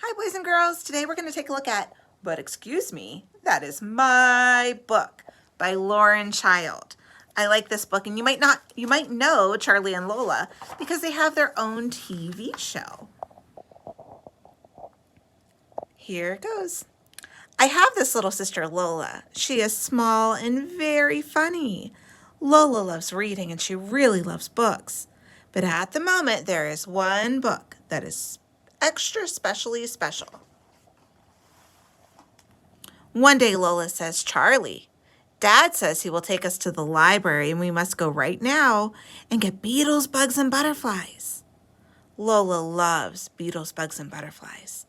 Hi, boys and girls. Today we're going to take a look at But Excuse Me, That Is My Book by Lauren Child. I like this book, and you might know Charlie and Lola because they have their own TV show. Here it goes. I have this little sister, Lola. She is small and very funny. Lola loves reading and she really loves books. But at the moment, there is one book that is extra specially special. One day, Lola says, Charlie, Dad says he will take us to the library and we must go right now and get beetles, bugs, and butterflies. Lola loves beetles, bugs, and butterflies.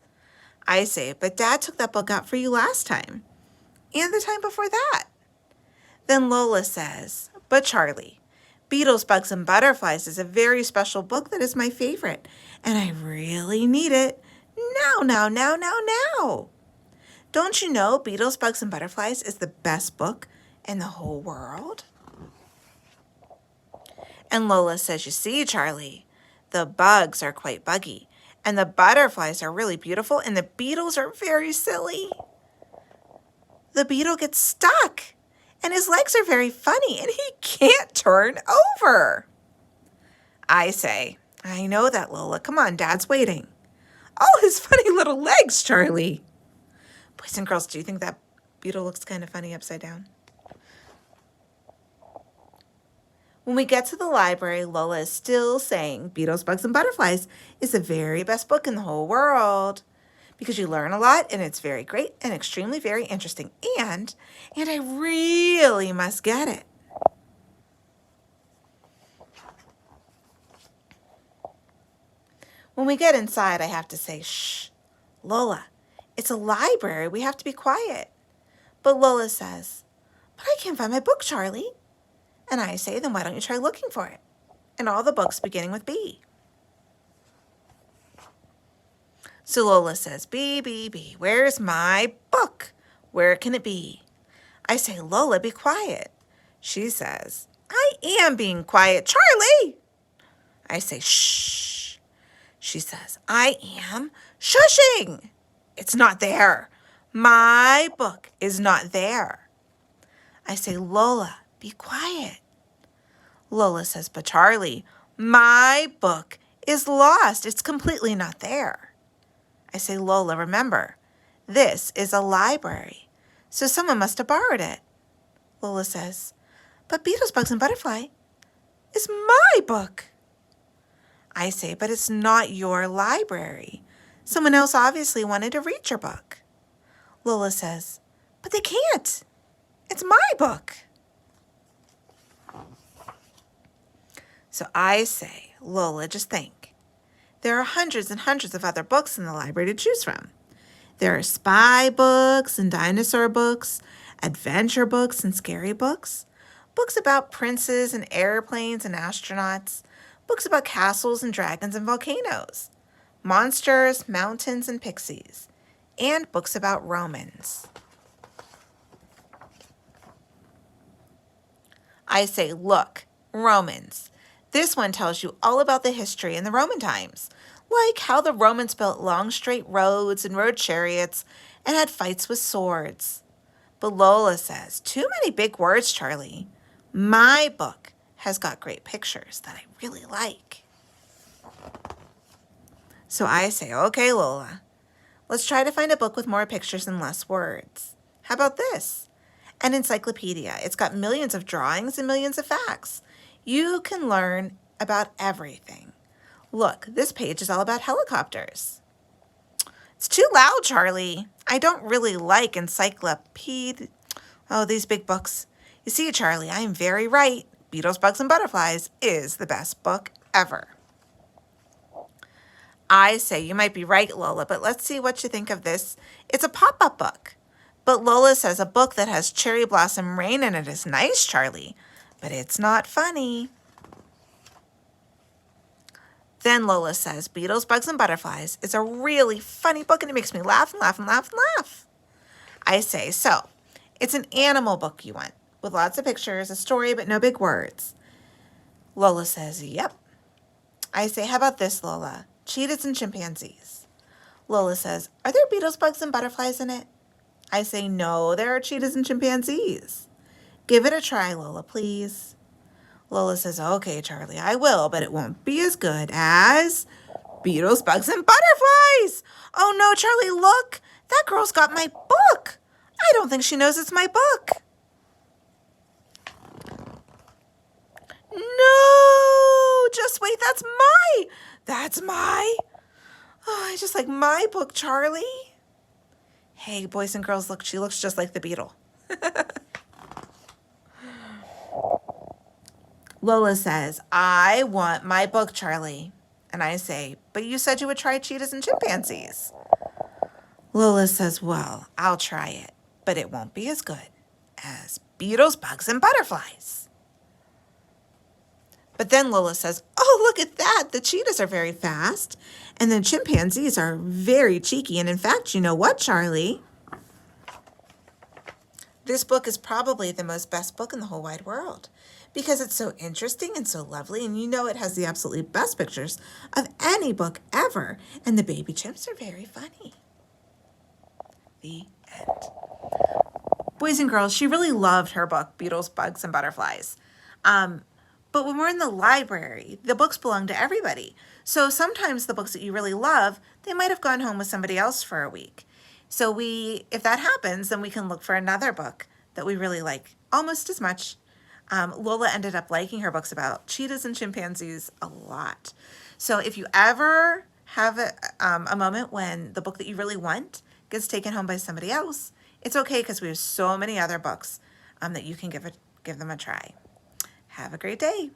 I say, but Dad took that book out for you last time and the time before that. Then Lola says, but Charlie, Beetles, Bugs, and Butterflies is a very special book that is my favorite, and I really need it now. Don't you know Beetles, Bugs, and Butterflies is the best book in the whole world? And Lola says, you see, Charlie, the bugs are quite buggy, and the butterflies are really beautiful, and the beetles are very silly. The beetle gets stuck, and his legs are very funny, and he can't turn over. I say, I know that, Lola. Come on, Dad's waiting. Oh, his funny little legs, Charlie. Boys and girls, do you think that beetle looks kind of funny upside down? When we get to the library, Lola is still saying Beetles, Bugs, and Butterflies is the very best book in the whole world because you learn a lot and it's very great and extremely very interesting and I really must get it. When we get inside, I have to say, shh, Lola, it's a library. We have to be quiet. But Lola says, but I can't find my book, Charlie. And I say, then why don't you try looking for it? And all the books beginning with B. So Lola says, B, where's my book? Where can it be? I say, Lola, be quiet. She says, I am being quiet, Charlie. I say, shh. She says, I am shushing. It's not there. My book is not there. I say, Lola, be quiet. Lola says, but Charlie, my book is lost. It's completely not there. I say, Lola, remember, this is a library, so someone must have borrowed it. Lola says, but Beetles, Bugs, and Butterfly is my book. I say, but it's not your library. Someone else obviously wanted to read your book. Lola says, but they can't. It's my book. So I say, Lola, just think. There are hundreds and hundreds of other books in the library to choose from. There are spy books and dinosaur books, adventure books and scary books, books about princes and airplanes and astronauts, books about castles and dragons and volcanoes, monsters, mountains, and pixies, and books about Romans. I say, look, Romans. This one tells you all about the history in the Roman times, like how the Romans built long straight roads and rode chariots and had fights with swords. But Lola says, too many big words, Charlie. My book has got great pictures that I really like. So I say, okay, Lola, let's try to find a book with more pictures and less words. How about this? An encyclopedia. It's got millions of drawings and millions of facts. You can learn about everything. Look, this page is all about helicopters. It's too loud, Charlie. I don't really like encyclopedia. Oh, these big books. You see, Charlie, I am very right. Beetles, Bugs, and Butterflies is the best book ever. I say, you might be right, Lola, but let's see what you think of this. It's a pop-up book. But Lola says a book that has cherry blossom rain in it is nice, Charlie. But it's not funny. Then Lola says, Beetles, Bugs, and Butterflies is a really funny book and it makes me laugh and laugh and laugh and laugh. I say, so, it's an animal book you want, with lots of pictures, a story, but no big words. Lola says, yep. I say, how about this, Lola? Cheetahs and chimpanzees. Lola says, are there beetles, bugs, and butterflies in it? I say, no, there are cheetahs and chimpanzees. Give it a try, Lola, please. Lola says, okay, Charlie, I will, but it won't be as good as beetles, bugs, and butterflies. Oh no, Charlie, look. That girl's got my book. I don't think she knows it's my book. No, just wait, that's my, oh, I just like my book, Charlie. Hey, boys and girls, look, she looks just like the beetle. Lola says, I want my book, Charlie. And I say, but you said you would try cheetahs and chimpanzees. Lola says, well, I'll try it, but it won't be as good as beetles, bugs, and butterflies. But then Lola says, oh, look at that. The cheetahs are very fast, and the chimpanzees are very cheeky. And in fact, you know what, Charlie? This book is probably the most best book in the whole wide world because it's so interesting and so lovely, and you know it has the absolutely best pictures of any book ever, and the baby chimps are very funny. The end. Boys and girls, she really loved her book, Beetles, Bugs, and Butterflies. But when we're in the library, the books belong to everybody. So sometimes the books that you really love, they might have gone home with somebody else for a week. So if that happens, then we can look for another book that we really like almost as much. Lola ended up liking her books about cheetahs and chimpanzees a lot. So if you ever have a moment when the book that you really want gets taken home by somebody else, it's okay because we have so many other books that you can give them a try. Have a great day.